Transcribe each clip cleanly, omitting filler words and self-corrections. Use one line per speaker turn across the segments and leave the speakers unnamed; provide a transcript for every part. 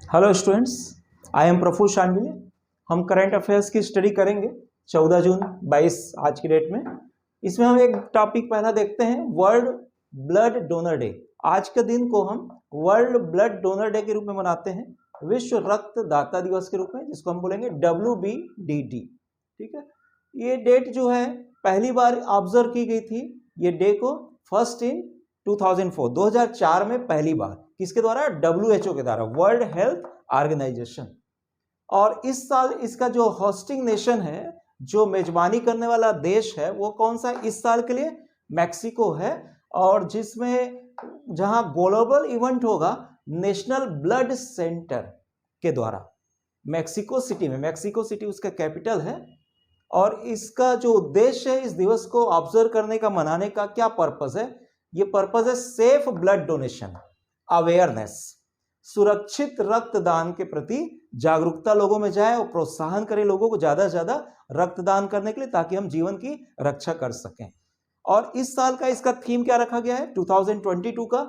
Hello students, I am Praful Shandilya. हम current affairs की study करेंगे 14 जून 22 आज की डेट में। इसमें हम एक टॉपिक पहला देखते हैं, वर्ल्ड ब्लड डोनर डे। आज के दिन को हम वर्ल्ड ब्लड डोनर डे के रूप में मनाते हैं, विश्व रक्तदाता दिवस के रूप में, जिसको हम बोलेंगे WBDT। ठीक है, ये डेट जो है पहली बार ऑब्जर्व की गई थी, ये डे को फर्स्ट इन 2004 में पहली बार किसके द्वारा? WHO के द्वारा, वर्ल्ड हेल्थ ऑर्गेनाइजेशन। और इस साल इसका जो होस्टिंग नेशन है, जो मेजबानी करने वाला देश है, वो कौन सा इस साल के लिए? मैक्सिको है। और जिसमें जहां ग्लोबल इवेंट होगा नेशनल ब्लड सेंटर के द्वारा मैक्सिको सिटी में, मैक्सिको सिटी उसका कैपिटल है। और इसका जो उद्देश्य है इस दिवस को ऑब्जर्व करने का, मनाने का क्या पर्पस है? ये पर्पस है सेफ ब्लड डोनेशन अवेयरनेस, सुरक्षित रक्तदान के प्रति जागरूकता लोगों में जाए और प्रोत्साहन करे लोगों को ज्यादा से ज्यादा रक्तदान करने के लिए, ताकि हम जीवन की रक्षा कर सकें। और इस साल का इसका थीम क्या रखा गया है? 2022 का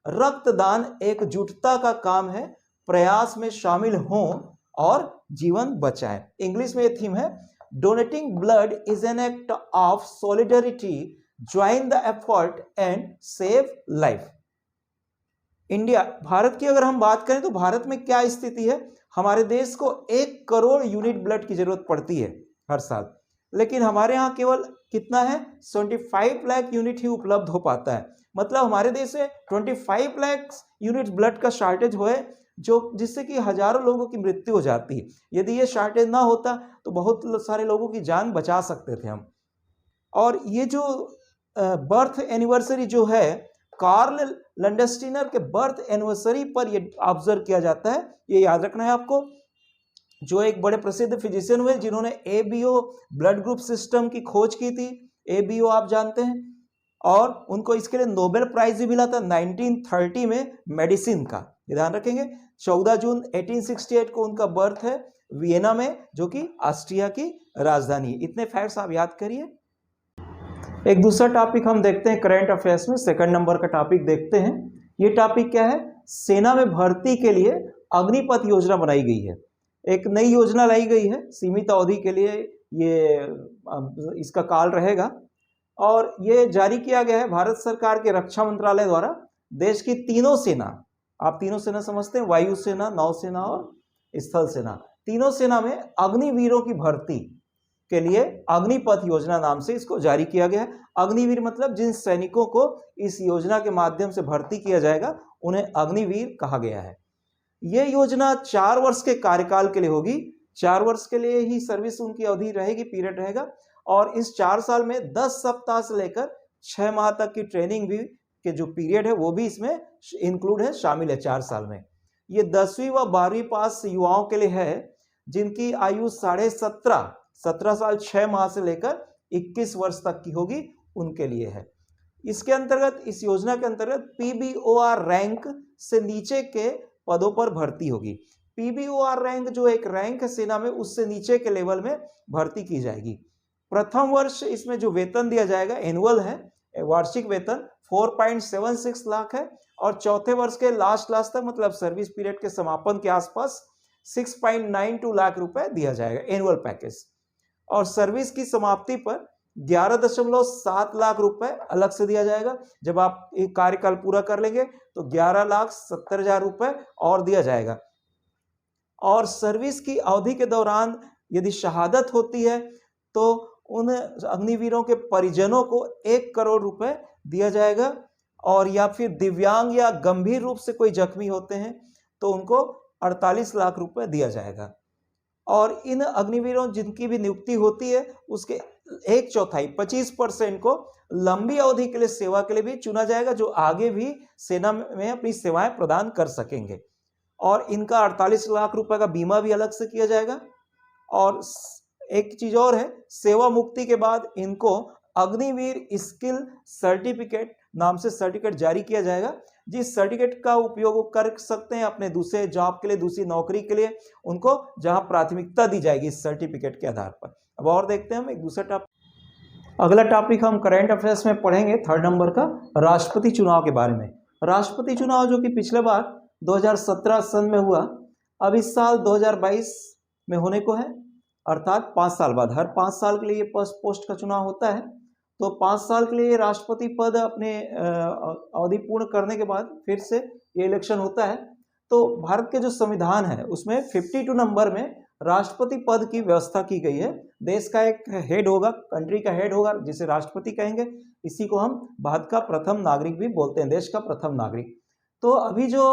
रक्तदान एकजुटता का काम है, प्रयास में शामिल हों और जीवन बचाएं। इंग्लिश में ये थीम है, donating blood is an act of solidarity, join the effort and save life. India, Bharat की अगर हम बात करें तो भारत में क्या स्थिति है? हमारे देश को 1 करोड़ यूनिट ब्लड की जरूरत पड़ती है हर साल, लेकिन हमारे यहाँ केवल कितना है? 75 लाख यूनिट ही उपलब्ध हो पाता है। मतलब हमारे देश में 25 लाख यूनिट ब्लड का शॉर्टेज हो, जो जिससे कि हजारों लोगों की मृत्यु हो जाती है। यदि ये शॉर्टेज ना होता तो बहुत सारे लोगों की जान बचा सकते थे हम। और ये जो बर्थ एनिवर्सरी जो है, कार्ल लैंडस्टीनर के बर्थ एनिवर्सरी पर ये ऑब्जर्व किया जाता है। ये याद रखना है आपको, जो एक बड़े प्रसिद्ध फिजिशियन हुए जिन्होंने ABO ब्लड ग्रुप सिस्टम की खोज की थी। ABO आप जानते हैं, और उनको इसके लिए नोबेल प्राइज भी मिला था 1930 में मेडिसिन का। ध्यान रखेंगे, 14 जून 1868 को उनका बर्थ है वियना में, जो कि ऑस्ट्रिया की राजधानी है। इतने फैक्ट्स आप याद करिए। एक दूसरा टॉपिक हम देखते हैं करंट अफेयर्स में, सेकंड नंबर का टॉपिक देखते हैं। ये टॉपिक क्या है? सेना में भर्ती के लिए अग्निपथ योजना बनाई गई है। एक नई योजना लाई गई है, सीमित अवधि के लिए ये इसका काल रहेगा, और ये जारी किया गया है भारत सरकार के रक्षा मंत्रालय द्वारा। देश की तीनों सेना, आप तीनों सेना समझते हैं, वायुसेना, नौसेना और स्थल सेना, तीनों सेना में अग्निवीरों की भर्ती के लिए अग्निपथ योजना नाम से इसको जारी किया गया है। अग्निवीर मतलब जिन सैनिकों को इस योजना के माध्यम से भर्ती किया जाएगा उन्हें अग्निवीर कहा गया है। यह योजना 4 वर्ष के कार्यकाल के लिए होगी। 4 वर्ष के लिए ही सर्विस उनकी अवधि रहेगी, पीरियड रहेगा। और इस 4 साल में 10 सप्ताह से लेकर 6 माह तक की ट्रेनिंग भी के जो पीरियड है वो भी इसमें इंक्लूड है, शामिल है 4 साल में। ये 10वीं व 12वीं पास युवाओं के लिए है, जिनकी आयु 17 साल 6 माह से लेकर 21 वर्ष तक की होगी, उनके लिए है। इसके अंतर्गत, इस योजना के अंतर्गत PBOR रैंक से नीचे के पदों पर भर्ती होगी। PBOR रैंक जो एक रैंक है सेना में, उससे नीचे के लेवल में भर्ती की जाएगी। प्रथम वर्ष इसमें जो वेतन दिया जाएगा एनुअल है, वार्षिक वेतन 4.76 लाख है, और चौथे वर्ष के लास्ट तक, मतलब सर्विस पीरियड के समापन के आसपास 6.92 लाख रुपए दिया जाएगा एनुअल पैकेज। और सर्विस की समाप्ति पर 11.7 लाख रुपए अलग से दिया जाएगा। जब आप एक कार्यकाल पूरा कर लेंगे तो 11,70,000 रुपए और दिया जाएगा। और सर्विस की अवधि के दौरान यदि शहादत होती है तो उन अग्निवीरों के परिजनों को 1 करोड़ रुपए दिया जाएगा। और या फिर दिव्यांग या गंभीर रूप से कोई जख्मी होते हैं तो उनको 48 लाख रुपए दिया जाएगा। और इन अग्निवीरों जिनकी भी नियुक्ति होती है उसके 1/4 25% को लंबी अवधि के लिए सेवा के लिए भी चुना जाएगा, जो आगे भी सेना में अपनी सेवाएं प्रदान कर सकेंगे। और इनका 48 लाख रुपए का बीमा भी अलग से किया जाएगा। और एक चीज और है, सेवा मुक्ति के बाद इनको अग्निवीर स्किल सर्टिफिकेट नाम से सर्टिफिकेट जारी किया जाएगा, जिस सर्टिफिकेट का उपयोग वो कर सकते हैं अपने दूसरे जॉब के लिए, दूसरी नौकरी के लिए, उनको जहां प्राथमिकता दी जाएगी इस सर्टिफिकेट के आधार पर। अब और देखते हैं हम एक दूसरा टॉपिक। अगला टॉपिक हम करंट अफेयर्स में पढ़ेंगे 3rd नंबर का, राष्ट्रपति चुनाव के बारे में। राष्ट्रपति चुनाव जो कि पिछले बार 2017 सन में हुआ, अब इस साल 2022 में होने को है, अर्थात 5 साल बाद, हर 5 साल के लिए ये पोस्ट का चुनाव होता है। तो 5 साल के लिए राष्ट्रपति पद अपने अवधि पूर्ण करने के बाद फिर से ये इलेक्शन होता है। तो भारत के जो संविधान है उसमें 52 नंबर में राष्ट्रपति पद की व्यवस्था की गई है। देश का एक हेड होगा, कंट्री का हेड होगा, जिसे राष्ट्रपति कहेंगे। इसी को हम भारत का प्रथम नागरिक भी बोलते हैं, देश का प्रथम नागरिक। तो अभी जो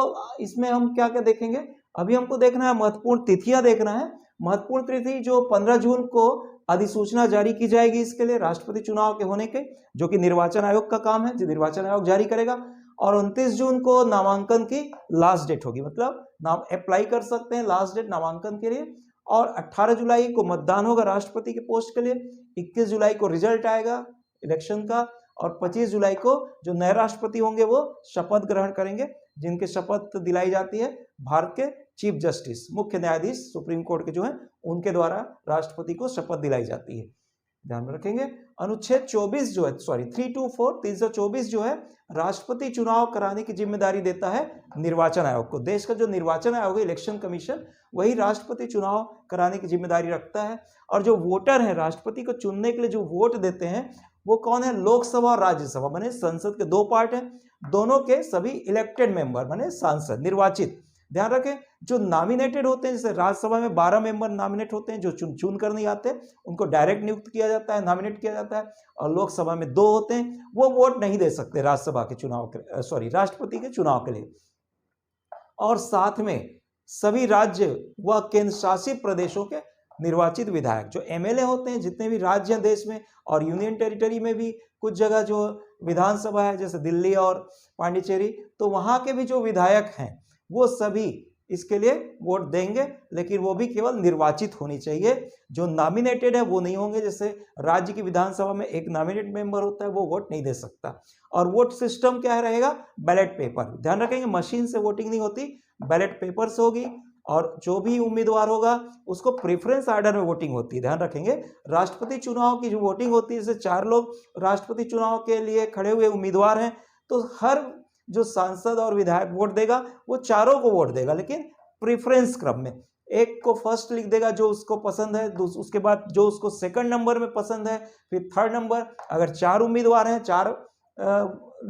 इसमें हम क्या क्या देखेंगे, अभी हमको देखना है महत्वपूर्ण तिथियां देखना है। महत्वपूर्ण तिथि जो 15 जून को अधिसूचना जारी की जाएगी इसके लिए राष्ट्रपति चुनाव के होने के, जो कि निर्वाचन आयोग का काम है, जो निर्वाचन आयोग जारी करेगा। और 29 जून को नामांकन की लास्ट डेट होगी, मतलब नाम अप्लाई कर सकते हैं लास्ट डेट नामांकन के लिए। और 18 जुलाई को मतदान होगा राष्ट्रपति के पोस्ट के लिए। 21 जुलाई को रिजल्ट आएगा इलेक्शन का। और 25 जुलाई को जो नए राष्ट्रपति होंगे वो शपथ ग्रहण करेंगे, जिनके शपथ दिलाई जाती है भारत के चीफ जस्टिस, मुख्य न्यायाधीश सुप्रीम कोर्ट के जो हैं उनके द्वारा राष्ट्रपति को शपथ दिलाई जाती है। ध्यान में रखेंगे। अनुच्छेद 24 जो है, 324 जो है, राष्ट्रपति चुनाव कराने की जिम्मेदारी देता है निर्वाचन आयोग को। देश का जो निर्वाचन आयोग है, इलेक्शन कमीशन, वही राष्ट्रपति चुनाव कराने की जिम्मेदारी रखता है। और जो वोटर है राष्ट्रपति को चुनने के लिए जो वोट देते हैं वो कौन है, लोकसभा और राज्यसभा, माने संसद के 2 पार्ट हैं, दोनों के सभी इलेक्टेड मेंबर माने सांसद निर्वाचित। ध्यान रखें, जो नॉमिनेटेड होते हैं, जैसे राज्यसभा में 12 मेंबर नॉमिनेट होते हैं, जो चुन कर नहीं आते, उनको डायरेक्ट नियुक्त किया जाता है, नॉमिनेट किया जाता है। और लोकसभा में 2 होते हैं, वो वोट नहीं दे सकते राज्यसभा के चुनाव के, राष्ट्रपति के चुनाव के लिए। और साथ में सभी राज्य व केंद्र शासित प्रदेशों के निर्वाचित विधायक, जो एमएलए होते हैं जितने भी राज्य हैं देश में, और यूनियन टेरिटरी में भी कुछ जगह जो विधानसभा है जैसे दिल्ली और पांडिचेरी, तो वहां के भी जो विधायक हैं वो सभी इसके लिए वोट देंगे, लेकिन वो भी केवल निर्वाचित होनी चाहिए। जो नॉमिनेटेड है वो नहीं होंगे। जैसे राज्य की विधानसभा में एक नॉमिनेटेड मेंबर होता है, वो वोट नहीं दे सकता। और वोट सिस्टम क्या रहेगा, बैलेट पेपर। ध्यान रखेंगे, मशीन से वोटिंग नहीं होती, बैलेट पेपर से होगी। और जो भी उम्मीदवार होगा उसको प्रेफरेंस ऑर्डर में वोटिंग होती है। ध्यान रखेंगे, राष्ट्रपति चुनाव की जो वोटिंग होती है, जैसे 4 लोग राष्ट्रपति चुनाव के लिए खड़े हुए उम्मीदवार हैं, तो हर जो सांसद और विधायक वोट देगा वो चारों को वोट देगा, लेकिन प्रेफरेंस क्रम में। एक को फर्स्ट लिख देगा जो उसको पसंद है, उसके बाद जो उसको सेकंड नंबर में पसंद है, फिर थर्ड नंबर। अगर 4 उम्मीदवार हैं, 4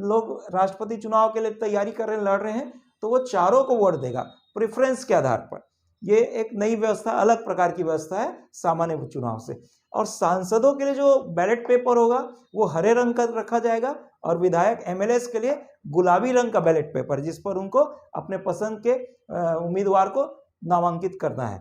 लोग राष्ट्रपति चुनाव के लिए तैयारी कर रहे हैं, लड़ रहे हैं, तो वो चारों को वोट देगा प्रेफरेंस के आधार पर। ये एक नई व्यवस्था, अलग प्रकार की व्यवस्था है सामान्य चुनाव से। और सांसदों के लिए जो बैलेट पेपर होगा वो हरे रंग का रखा जाएगा, और विधायक एमएलए के लिए गुलाबी रंग का बैलेट पेपर, जिस पर उनको अपने पसंद के उम्मीदवार को नामांकित करना है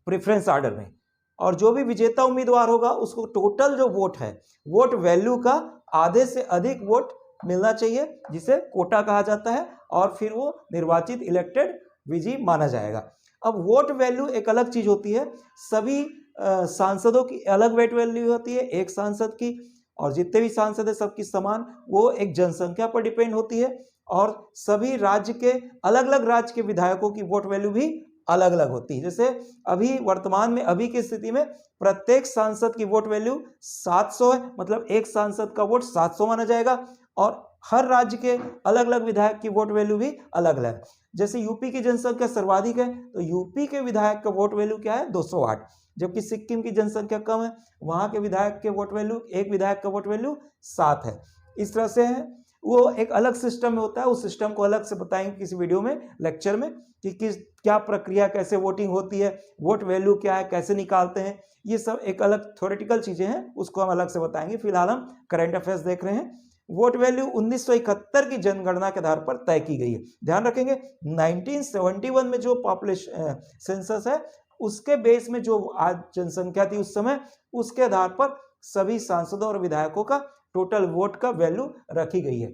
प्रेफरेंस ऑर्डर में। और जो भी विजेता उम्मीदवार होगा उसको टोटल जो वोट है, वोट वैल्यू का आधे से अधिक वोट मिलना चाहिए, जिसे कोटा कहा जाता है, और फिर वो निर्वाचित इलेक्टेड विजयी माना जाएगा। अब वोट वैल्यू एक अलग चीज होती है, सभी सांसदों की अलग वोट वैल्यू होती है, एक सांसद की, और जितने भी सांसद है सबकी समान, वो एक जनसंख्या पर डिपेंड होती है। और सभी राज्य के अलग अलग राज्य के विधायकों की वोट वैल्यू भी अलग अलग होती है। जैसे अभी वर्तमान में, अभी की स्थिति में प्रत्येक सांसद की वोट वैल्यू 700 है, मतलब एक सांसद का वोट 700 माना जाएगा। और हर राज्य के अलग अलग विधायक की वोट वैल्यू भी अलग अलग है। जैसे यूपी की जनसंख्या सर्वाधिक है, तो यूपी के विधायक का वोट वैल्यू क्या है, 208। जबकि सिक्किम की जनसंख्या कम है, वहां के विधायक के वोट वैल्यू, एक विधायक का वोट वैल्यू 7 है। इस तरह से है, वो एक अलग सिस्टम में होता है। उस सिस्टम को अलग से बताएंगे किसी वीडियो में, लेक्चर में, कि क्या प्रक्रिया, कैसे वोटिंग होती है, वोट वैल्यू क्या है, कैसे निकालते हैं, ये सब एक अलग थ्योरेटिकल चीजें हैं, उसको हम अलग से बताएंगे। फिलहाल हम करंट अफेयर्स देख रहे हैं। वोट वैल्यू 1971 की जनगणना के आधार पर तय की गई है। ध्यान रखेंगे, 1971 में जो पॉपुलेशन सेंसस है उसके बेस में जो आज जनसंख्या थी उस समय, उसके आधार पर सभी सांसदों और विधायकों का टोटल वोट का वैल्यू रखी गई है।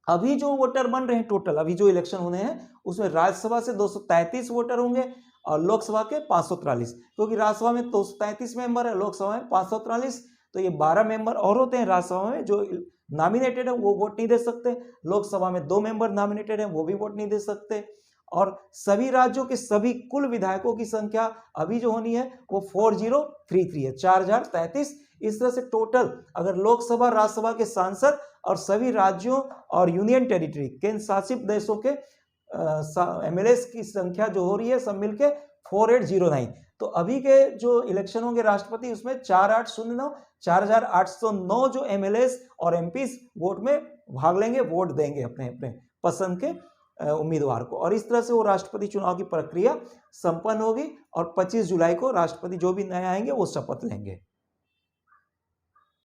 अभी जो वोटर बन रहे हैं टोटल, अभी जो इलेक्शन होने हैं उसमें राज्यसभा से 233 वोटर होंगे और लोकसभा के 543, क्योंकि राज्यसभा में 233 मेंबर है, लोकसभा में 543, तो ये 12 मेंबर और होते हैं राज्यसभा में जो नॉमिनेटेड है वो वोट नहीं दे सकते। लोकसभा में 2 मेंबर नॉमिनेटेड है, वो भी वोट नहीं दे सकते। और सभी राज्यों के सभी कुल विधायकों की संख्या अभी जो होनी है वो 4033 है, 4033। इस तरह से टोटल अगर लोकसभा राज्यसभा के सांसद और सभी राज्यों और यूनियन टेरिटरी केंद्र शासित देशों के एमएलए की संख्या जो हो रही है सब मिलके 4809। तो अभी के जो इलेक्शन होंगे राष्ट्रपति, उसमें 4809 4809 जो एमएलए और एमपीस वोट में भाग लेंगे, वोट देंगे अपने अपने पसंद के उम्मीदवार को। और इस तरह से वो राष्ट्रपति चुनाव की प्रक्रिया संपन्न होगी और 25 जुलाई को राष्ट्रपति जो भी नए आएंगे वो शपथ लेंगे।